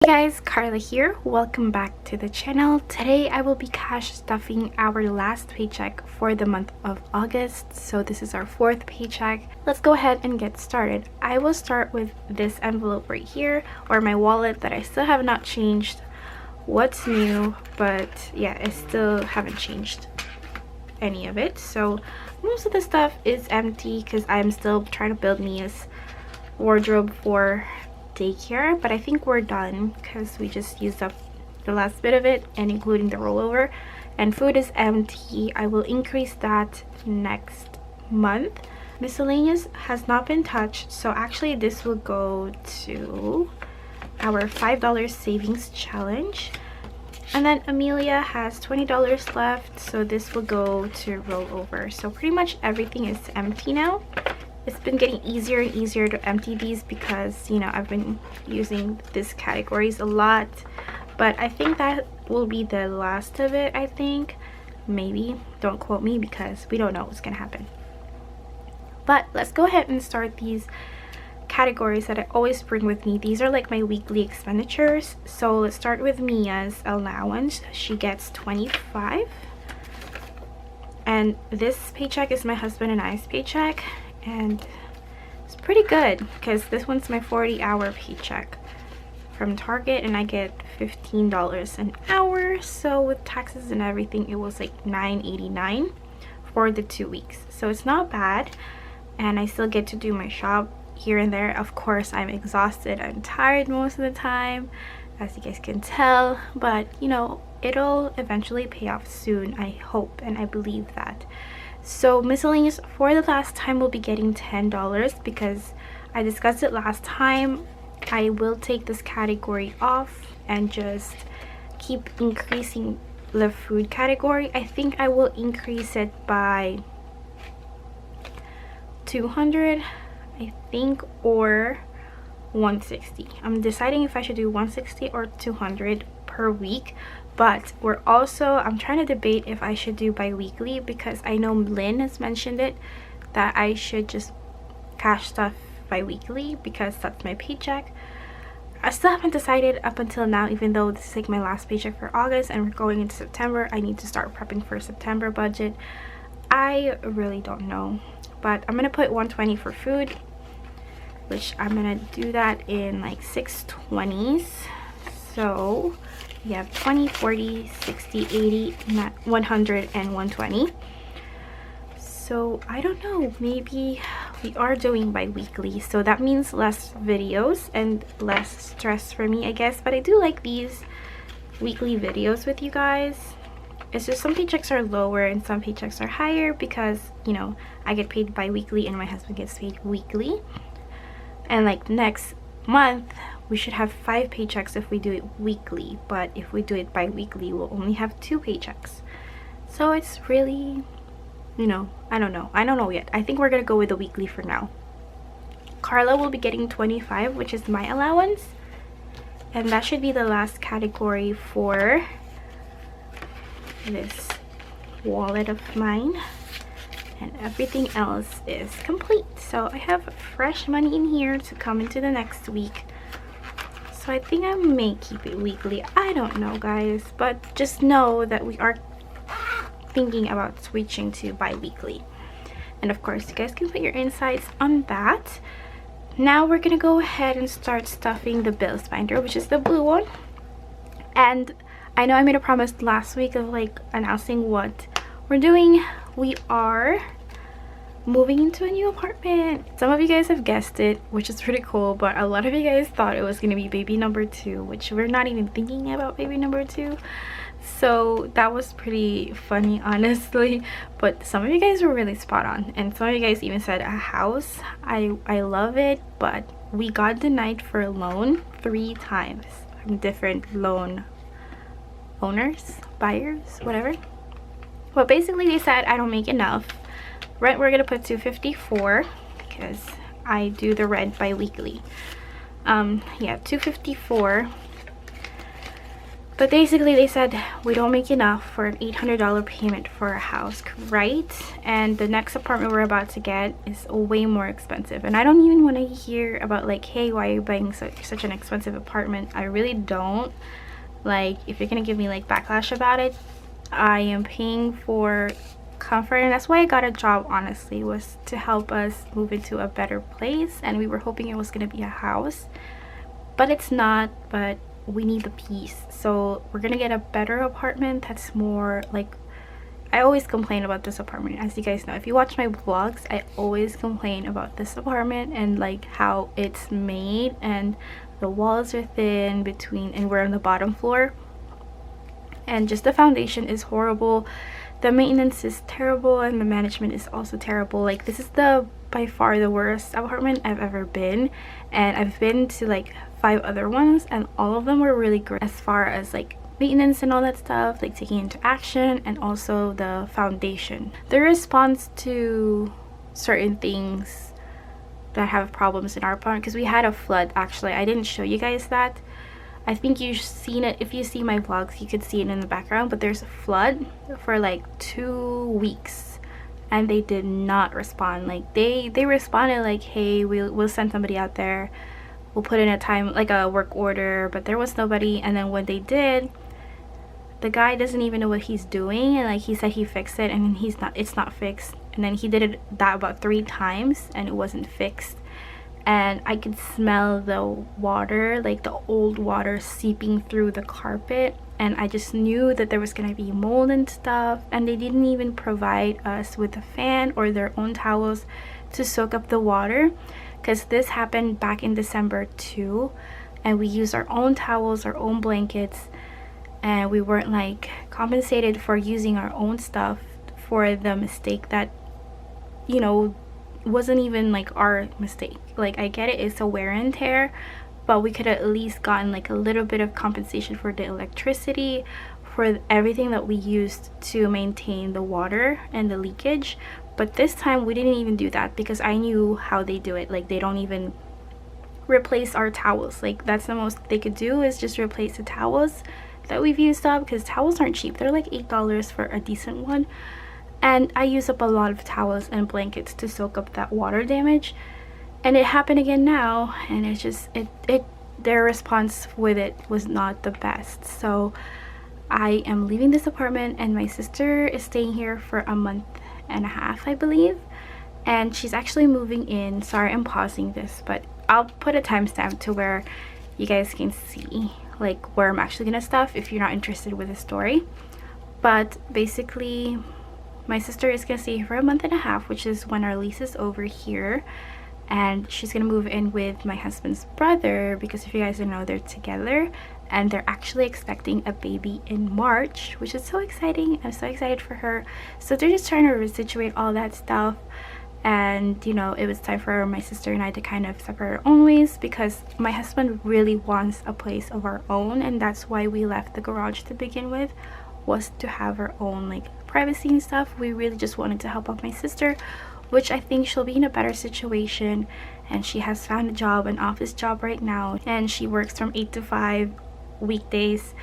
guys, Carla here. Welcome back to the channel. Today I will be cash stuffing our last paycheck for the month of August. So this is our fourth paycheck. Let's go ahead and get started. I will start with this envelope right here, or my wallet that I still have not changed what's new, but yeah, I still haven't changed any of it. So most of the stuff is empty because I'm still trying to build me a wardrobe for daycare, but I think we're done because we just used up the last bit of it, and including the rollover. And food is empty. I will increase that next month. Miscellaneous has not been touched, so actually this will go to our $5 savings challenge. And then Amelia has $20 left, so this will go to rollover. So pretty much everything is empty now. It's been getting easier and easier to empty these because, you know, I've been using these categories a lot. But I think that will be the last of it, I think. Maybe. Don't quote me because we don't know what's going to happen. But let's go ahead and start these categories that I always bring with me. These are like my weekly expenditures. So let's start with Mia's allowance. She gets $25. And this paycheck is my husband and I's paycheck. And it's pretty good because this one's my 40-hour paycheck from Target, and I get $15 an hour. So with taxes and everything, it was like $9.89 for the 2 weeks. So it's not bad, and I still get to do my shop here and there. Of course, I'm exhausted. I'm tired most of the time, as you guys can tell, but you know, it'll eventually pay off soon, I hope, and I believe that. So miscellaneous for the last time will be getting $10 because I discussed it last time. I will take this category off and just keep increasing the food category. I think I will increase it by 200, I think, or 160. I'm deciding if I should do 160 or 200 per week. But I'm trying to debate if I should do bi-weekly because I know Lynn has mentioned it, that I should just cash stuff bi-weekly because that's my paycheck. I still haven't decided up until now, even though this is like my last paycheck for August and we're going into September. I need to start prepping for September budget. I really don't know, but I'm gonna put 120 for food, which I'm gonna do that in like 620s. So you have 20, 40, 60, 80, 100, and 120. So I don't know, maybe we are doing bi-weekly, so that means less videos and less stress for me, I guess. But I do like these weekly videos with you guys. It's just some paychecks are lower and some paychecks are higher because, you know, I get paid bi-weekly and my husband gets paid weekly. And like next month we should have 5 paychecks if we do it weekly, but if we do it bi-weekly we'll only have 2 paychecks. So it's really, you know, I don't know yet. I think we're gonna go with the weekly for now. Carla will be getting 25, which is my allowance, and that should be the last category for this wallet of mine, and everything else is complete. So I have fresh money in here to come into the next week. So I think I may keep it weekly. I don't know, guys, but just know that we are thinking about switching to bi-weekly. And of course, you guys can put your insights on that. Now we're gonna go ahead and start stuffing the bills binder, which is the blue one. And I know I made a promise last week of like announcing what we're doing. We are moving into a new apartment. Some of you guys have guessed it, which is pretty cool, but a lot of you guys thought it was gonna be baby number 2, which we're not even thinking about baby number 2. So that was pretty funny, honestly, but some of you guys were really spot on, and some of you guys even said a house. I love it, but we got denied for a loan 3 times from different loan owners, buyers, whatever. But basically they said I don't make enough. Rent we're gonna put $254 because I do the rent bi-weekly. Yeah, $254. But basically they said we don't make enough for an $800 payment for a house, right? And the next apartment we're about to get is way more expensive. And I don't even want to hear about like, hey, why are you buying such an expensive apartment? I really don't. Like, if you're gonna give me like backlash about it, I am paying for comfort, and that's why I got a job, honestly, was to help us move into a better place. And we were hoping it was gonna be a house, but it's not. But we need the peace, so we're gonna get a better apartment that's more like, I always complain about this apartment, as you guys know. If you watch my vlogs, I always complain about this apartment and like how it's made, and the walls are thin between, and we're on the bottom floor, and just the foundation is horrible, the maintenance is terrible, and the management is also terrible. Like, this is the by far the worst apartment I've ever been, and I've been to like 5 other ones, and all of them were really great as far as like maintenance and all that stuff, like taking into action, and also the foundation. The response to certain things that have problems in our apartment, because we had a flood. Actually, I didn't show you guys that. I think you've seen it. If you see my vlogs, you could see it in the background, but there's a flood for like 2 weeks, and they did not respond. Like, they responded like, hey, we'll send somebody out there, we'll put in a time, like a work order, but there was nobody. And then when they did, the guy doesn't even know what he's doing, and like he said he fixed it, and it's not fixed. And then he did that about 3 times, and it wasn't fixed. And I could smell the water, like the old water seeping through the carpet, and I just knew that there was gonna be mold and stuff. And they didn't even provide us with a fan or their own towels to soak up the water, because this happened back in December too, and we used our own towels, our own blankets, and we weren't like compensated for using our own stuff for the mistake that, you know, wasn't even like our mistake. Like, I get it, it's a wear and tear, but we could have at least gotten like a little bit of compensation for the electricity, for everything that we used to maintain the water and the leakage. But this time we didn't even do that, because I knew how they do it. Like, they don't even replace our towels. Like, that's the most they could do, is just replace the towels that we've used up, because towels aren't cheap. They're like $8 for a decent one, and I use up a lot of towels and blankets to soak up that water damage. And it happened again now, and it's just their response with it was not the best. So I am leaving this apartment, and my sister is staying here for a month and a half, I believe, and she's actually moving in. Sorry, I'm pausing this, but I'll put a timestamp to where you guys can see like where I'm actually gonna stuff if you're not interested with the story. But basically, my sister is gonna stay here for a month and a half, which is when our lease is over here, and she's gonna move in with my husband's brother, because if you guys don't know, they're together, and they're actually expecting a baby in March, which is so exciting. I'm so excited for her. So they're just trying to situate all that stuff, and you know, it was time for my sister and I to kind of separate our own ways, because my husband really wants a place of our own, and that's why we left the garage to begin with, was to have our own like privacy and stuff. We really just wanted to help out my sister, which I think she'll be in a better situation, and she has found a job, an office job right now, and she works from 8 to 5 weekdays.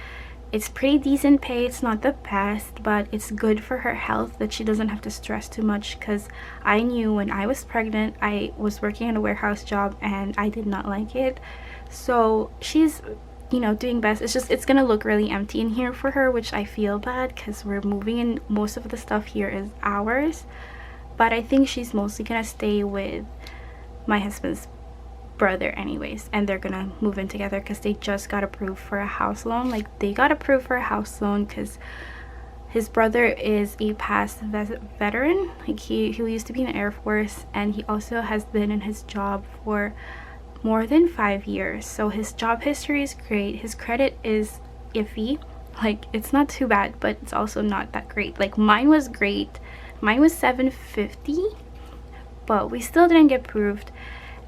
It's pretty decent pay. It's not the best, but it's good for her health, that she doesn't have to stress too much, because I knew when I was pregnant, I was working in a warehouse job and I did not like it. So she's, you know, doing best. It's just, it's gonna look really empty in here for her, which I feel bad, because we're moving in, most of the stuff here is ours. But I think she's mostly gonna stay with my husband's brother anyways, and they're gonna move in together, because they just got approved for a house loan. Like, they got approved for a house loan because his brother is a past veteran. Like, he used to be in the Air Force, and he also has been in his job for more than 5 years. So his job history is great. His credit is iffy. Like, it's not too bad, but it's also not that great. Like, mine was great. Mine was 750, but we still didn't get approved,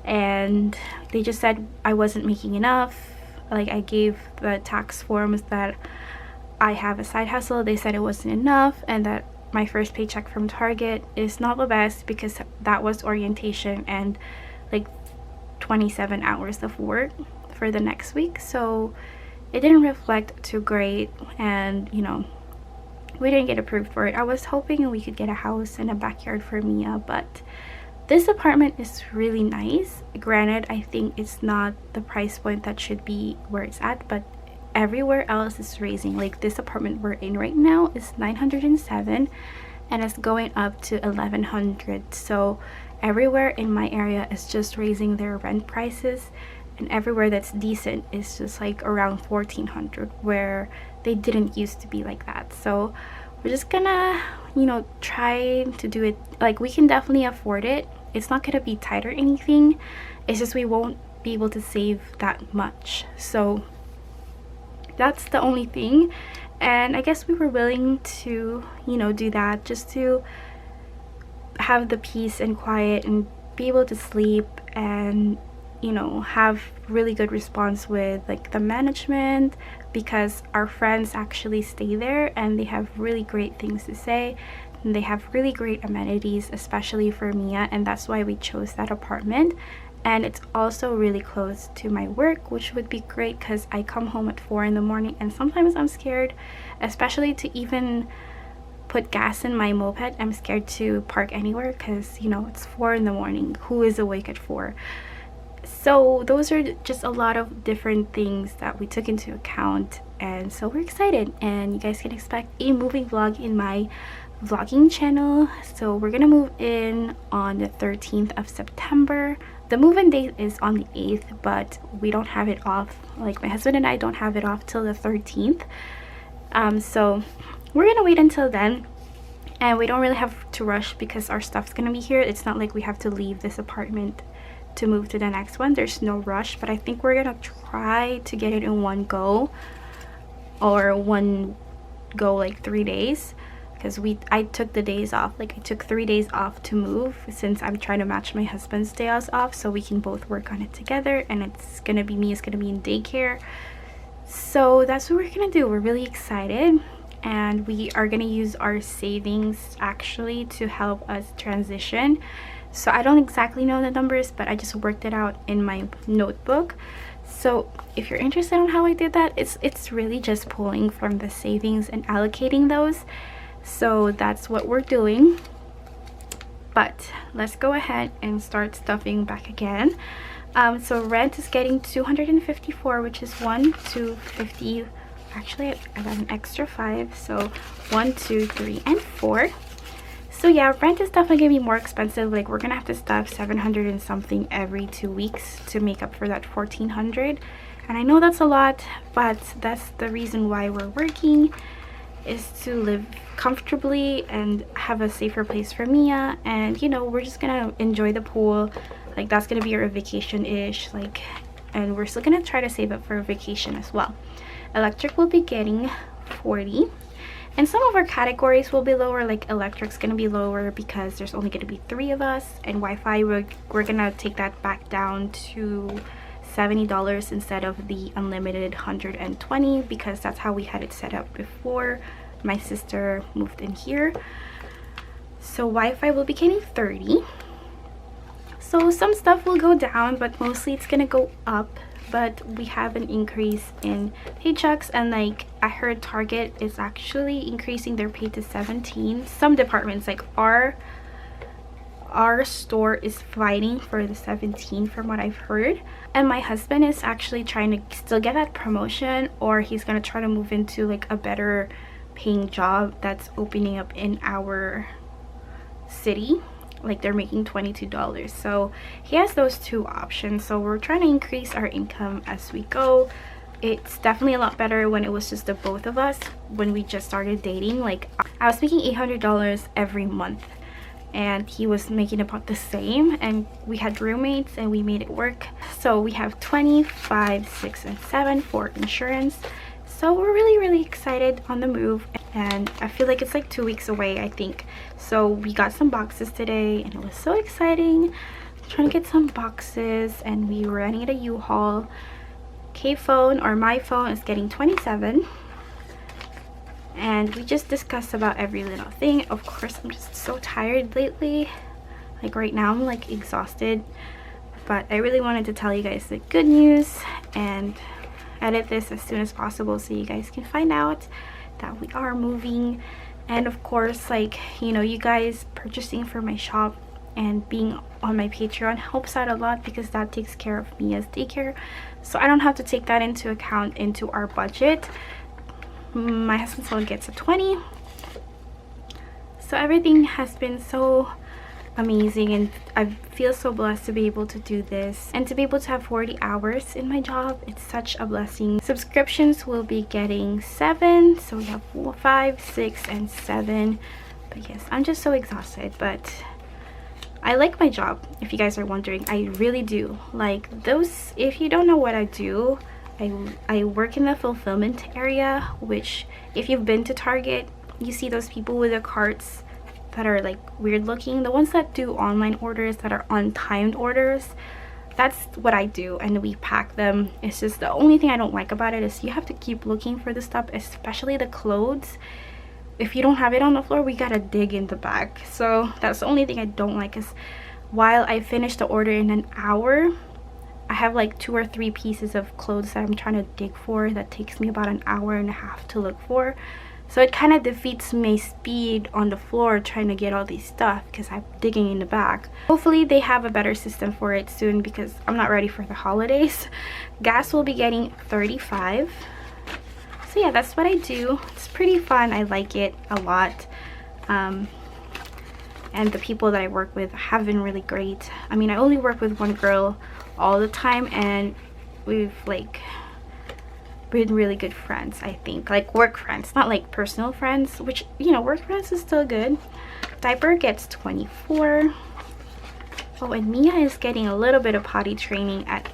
and they just said I wasn't making enough. Like, I gave the tax forms that I have a side hustle. They said it wasn't enough, and that my first paycheck from Target is not the best, because that was orientation and like 27 hours of work for the next week. So it didn't reflect too great, and you know, we didn't get approved for it. I was hoping we could get a house and a backyard for Mia, but this apartment is really nice. Granted, I think it's not the price point that should be where it's at, but everywhere else is raising. Like this apartment we're in right now is 907 and it's going up to 1100. So everywhere in my area is just raising their rent prices, and everywhere that's decent is just like around 1400, where they didn't used to be like that. So we're just gonna, you know, try to do it. Like we can definitely afford it. It's not gonna be tight or anything. It's just we won't be able to save that much. So that's the only thing. And I guess we were willing to, you know, do that just to have the peace and quiet and be able to sleep, and you know, have really good response with like the management, because our friends actually stay there and they have really great things to say, and they have really great amenities, especially for Mia, and that's why we chose that apartment. And it's also really close to my work, which would be great because I come home at 4 in the morning, and sometimes I'm scared, especially to even put gas in my moped. I'm scared to park anywhere because, you know, it's 4 in the morning. Who is awake at 4? So those are just a lot of different things that we took into account, and so we're excited, and you guys can expect a moving vlog in my vlogging channel. So we're gonna move in on the 13th of September. The move-in date is on the 8th, but we don't have it off. Like my husband and I don't have it off till the 13th. So we're gonna wait until then, and we don't really have to rush because our stuff's gonna be here. It's not like we have to leave this apartment to move to the next one. There's no rush, but I think we're gonna try to get it in one go, or one go like 3 days, because I took the days off. Like I took 3 days off to move, since I'm trying to match my husband's days off so we can both work on it together, and it's gonna be me, it's gonna be in daycare. So that's what we're gonna do. We're really excited, and we are gonna use our savings actually to help us transition. So I don't exactly know the numbers, but I just worked it out in my notebook. So if you're interested in how I did that, it's really just pulling from the savings and allocating those. So that's what we're doing. But let's go ahead and start stuffing back again. So rent is getting 254, which is 1, 2, 50. Actually, I got an extra 5, so 1, 2, 3, and 4. So yeah, rent is definitely gonna be more expensive. Like we're gonna have to stuff 700 and something every 2 weeks to make up for that 1400. And I know that's a lot, but that's the reason why we're working, is to live comfortably and have a safer place for Mia. And you know, we're just gonna enjoy the pool. Like that's gonna be our vacation-ish, like, and we're still gonna try to save up for a vacation as well. Electric will be getting 40. And some of our categories will be lower, like electric's gonna be lower because there's only gonna be 3 of us, and Wi-Fi we're gonna take that back down to $70 instead of the unlimited 120, because that's how we had it set up before my sister moved in here. So Wi-Fi will be getting 30. So some stuff will go down, but mostly it's gonna go up. But we have an increase in paychecks, and like I heard Target is actually increasing their pay to 17. Some departments, like our store, is fighting for the 17 from what I've heard. And my husband is actually trying to still get that promotion, or he's gonna try to move into like a better paying job that's opening up in our city. Like they're making $22, so he has those 2 options. So we're trying to increase our income as we go. It's definitely a lot better when it was just the both of us. When we just started dating, like I was making $800 every month and he was making about the same, and we had roommates and we made it work. So we have 20, 5, 6, and 7 for insurance. So we're really excited on the move, and I feel like it's like 2 weeks away, I think. So we got some boxes today and it was so exciting. I'm trying to get some boxes, and we were running at a U-Haul. K-phone, or my phone, is getting 27, and we just discussed about every little thing. Of course, I'm just so tired lately. Like right now I'm like exhausted, but I really wanted to tell you guys the good news, and edit this as soon as possible so you guys can find out that we are moving. And of course, like, you know, you guys purchasing from my shop and being on my Patreon helps out a lot because that takes care of Mia's daycare, so I don't have to take that into account into our budget. My husband still gets a 20. So everything has been so amazing, and I feel so blessed to be able to do this and to be able to have 40 hours in my job. It's such a blessing. Subscriptions will be getting 7, so we have 4, 5, 6, and 7. But yes, I'm just so exhausted, but I like my job. If you guys are wondering, I really do. Like, those, if you don't know what I do, I work in the fulfillment area, which if you've been to Target, you see those people with the carts that are like weird looking, the ones that do online orders that are untimed orders. That's what I do, and we pack them. It's just the only thing I don't like about it is you have to keep looking for the stuff, especially the clothes. If you don't have it on the floor, we gotta dig in the bag. So that's the only thing I don't like, is while I finish the order in an hour, I have like 2 or 3 pieces of clothes that I'm trying to dig for that takes me about an hour and a half to look for. So it kind of defeats my speed on the floor trying to get all these stuff because I'm digging in the back. Hopefully they have a better system for it soon because I'm not ready for the holidays. Gas will be getting 35. So yeah, that's what I do. It's pretty fun. I like it a lot. And the people that I work with have been really great. I mean, I only work with one girl all the time, and we've like been really good friends. I think like work friends, not like personal friends, which, you know, work friends is still good. Diaper gets 24. Oh, and Mia is getting a little bit of potty training at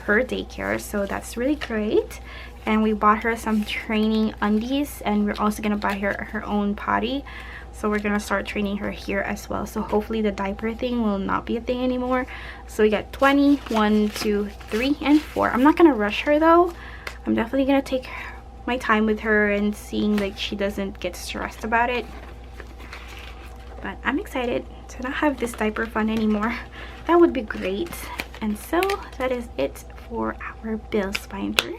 her daycare, so that's really great. And we bought her some training undies, and we're also gonna buy her own potty, so we're gonna start training her here as well. So hopefully the diaper thing will not be a thing anymore. So we got 20, 1, 2, 3, and 4. I'm not gonna rush her though. I'm definitely gonna take my time with her and seeing like she doesn't get stressed about it. But I'm excited to not have this diaper fun anymore. That would be great. And so that is it for our bills binder.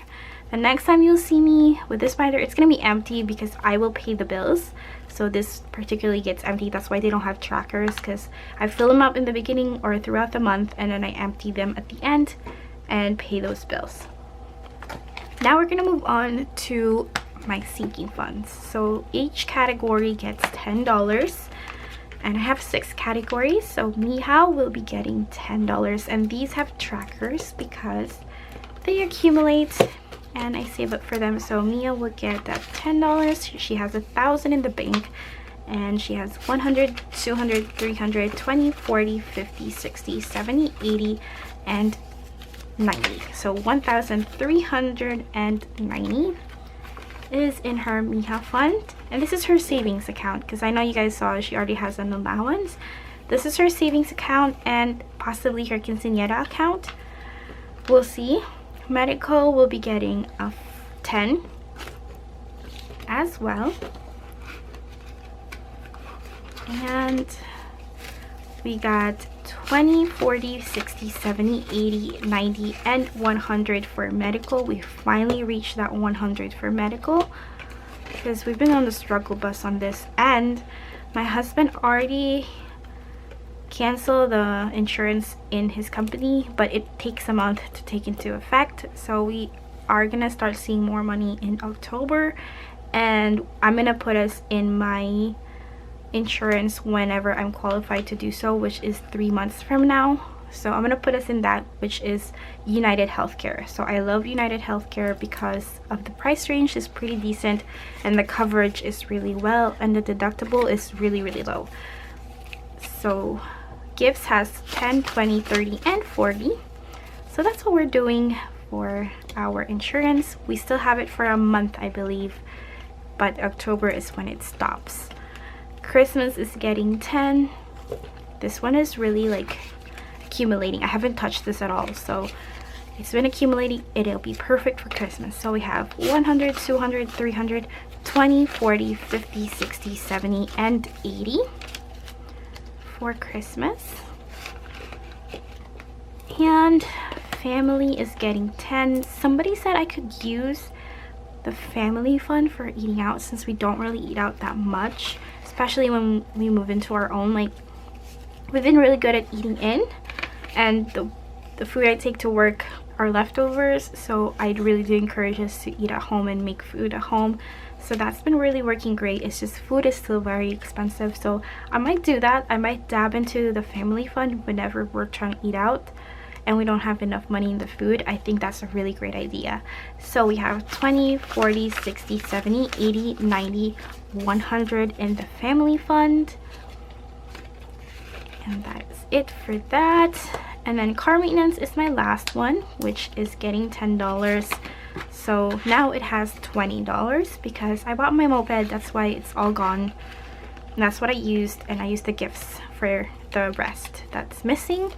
The next time you'll see me with this binder, it's gonna be empty because I will pay the bills. So this particularly gets empty. That's why they don't have trackers, because I fill them up in the beginning or throughout the month, and then I empty them at the end and pay those bills. Now we're gonna move on to my sinking funds. So each category gets $10, and I have 6 categories. So Mihao will be getting $10, and these have trackers because they accumulate and I save up for them. So Mia will get that $10. She has 1,000 in the bank, and she has 100, 200, 300, 20, 40, 50, 60, 70, 80, and 90. So 1,390 is in her Miha fund, and this is her savings account because I know you guys saw she already has an allowance. This is her savings account and possibly her quinceañera account. We'll see. Medical will be getting a 10 as well, and we got 20, 40, 60, 70, 80, 90, and 100 for medical. We finally reached that 100 for medical because we've been on the struggle bus on this, and my husband already canceled the insurance in his company, but it takes a month to take into effect. So we are gonna start seeing more money in October, and I'm gonna put us in my insurance whenever I'm qualified to do so, which is 3 months from now. So I'm gonna put us in that, which is United Healthcare. So I love United Healthcare because of the price range is pretty decent, and the coverage is really well, and the deductible is really low. So Gifts has 10, 20, 30, and 40. So that's what we're doing for our insurance. We still have it for a month, I believe, but October is when it stops. Christmas is getting 10. This one is really like accumulating. I haven't touched this at all, so it's been accumulating. It'll be perfect for Christmas. So we have 100, 200, 300, 20, 40, 50, 60, 70, and 80 for Christmas. And family is getting 10. Somebody said I could use the family fund for eating out since we don't really eat out that much, especially when we move into our own. Like, we've been really good at eating in, and the food I take to work are leftovers, so I really do encourage us to eat at home and make food at home. So that's been really working great. It's just food is still very expensive, so I might do that. I might dab into the family fund whenever we're trying to eat out and we don't have enough money in the food. I think that's a really great idea. So we have 20, 40, 60, 70, 80, 90, 100 in the family fund, and that is it for that. And then car maintenance is my last one, which is getting $10. So now it has $20 because I bought my moped. That's why it's all gone. And that's what I used, and I used the gifts for the rest that's missing.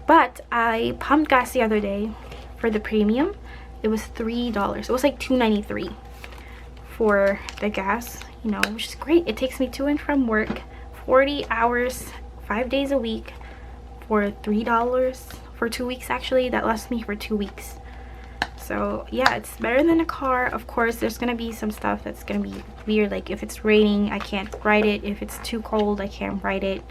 But I pumped gas the other day for the premium. It was $3. It was like $2.93 for the gas, you know, which is great. It takes me to and from work 40 hours, 5 days a week for $3 for 2 weeks. Actually, that lasts me for 2 weeks. So yeah, it's better than a car. Of course, there's gonna be some stuff that's gonna be weird, like if it's raining I can't ride it, if it's too cold I can't ride it,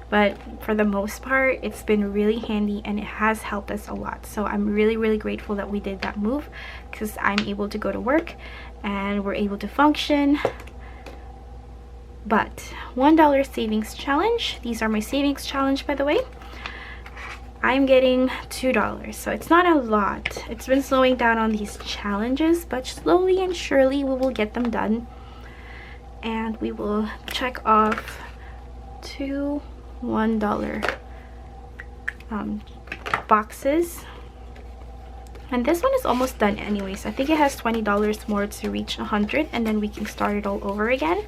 but for the most part it's been really handy and it has helped us a lot. So I'm really grateful that we did that move, because I'm able to go to work and we're able to function. But $1 savings challenge, these are my savings challenge, by the way. I'm getting $2, so it's not a lot. It's been slowing down on these challenges, but slowly and surely we will get them done, and we will check off 2 $1 boxes. And this one is almost done anyways. I think it has $20 more to reach 100, and then we can start it all over again.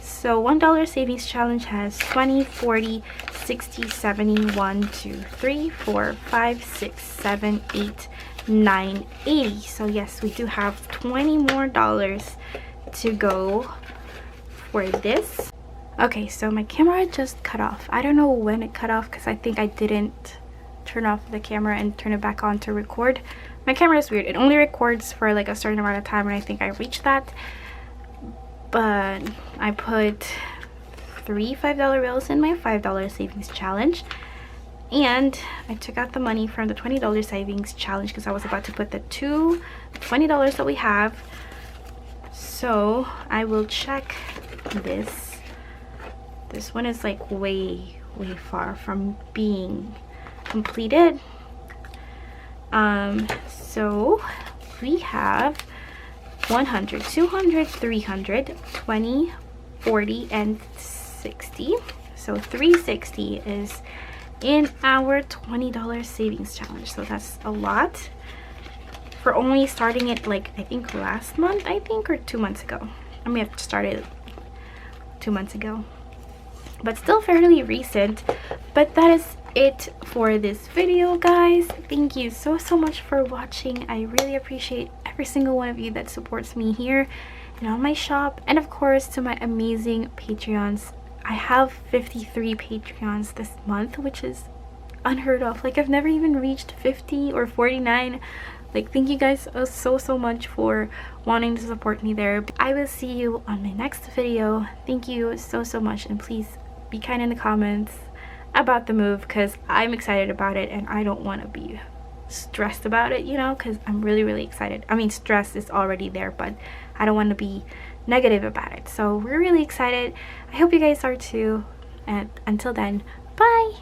So $1 savings challenge has 20, 40, 60, 70, 1, 2, 3, 4, 5, 6, 7, 8, 9, 80. So yes, we do have $20 more to go for this. Okay, so my camera just cut off. I don't know when it cut off because I think I didn't turn off the camera and turn it back on to record. My camera is weird. It only records for like a certain amount of time, and I think I reached that. But I put 3 $5 bills in my $5 savings challenge, and I took out the money from the $20 savings challenge because I was about to put the $20 that we have. So I will check this. This one is like way far from being completed. So we have 100, 200, 300, 20, 40, and 60. So 360 is in our $20 savings challenge. So that's a lot for only starting it, like I think last month, or 2 months ago. I may have started 2 months ago, but still fairly recent. But that is it for this video, guys. Thank you so much for watching. I really appreciate every single one of you that supports me here and on my shop, and of course to my amazing Patreons. I have 53 Patreons this month, which is unheard of. Like, I've never even reached 50 or 49. Like, thank you guys so much for wanting to support me there. I will see you on my next video. Thank you so much, and please be kind in the comments about the move, because I'm excited about it and I don't want to be stressed about it, you know, because I'm really excited. I mean, stress is already there, but I don't want to be negative about it. So we're really excited. I hope you guys are too, and until then, bye.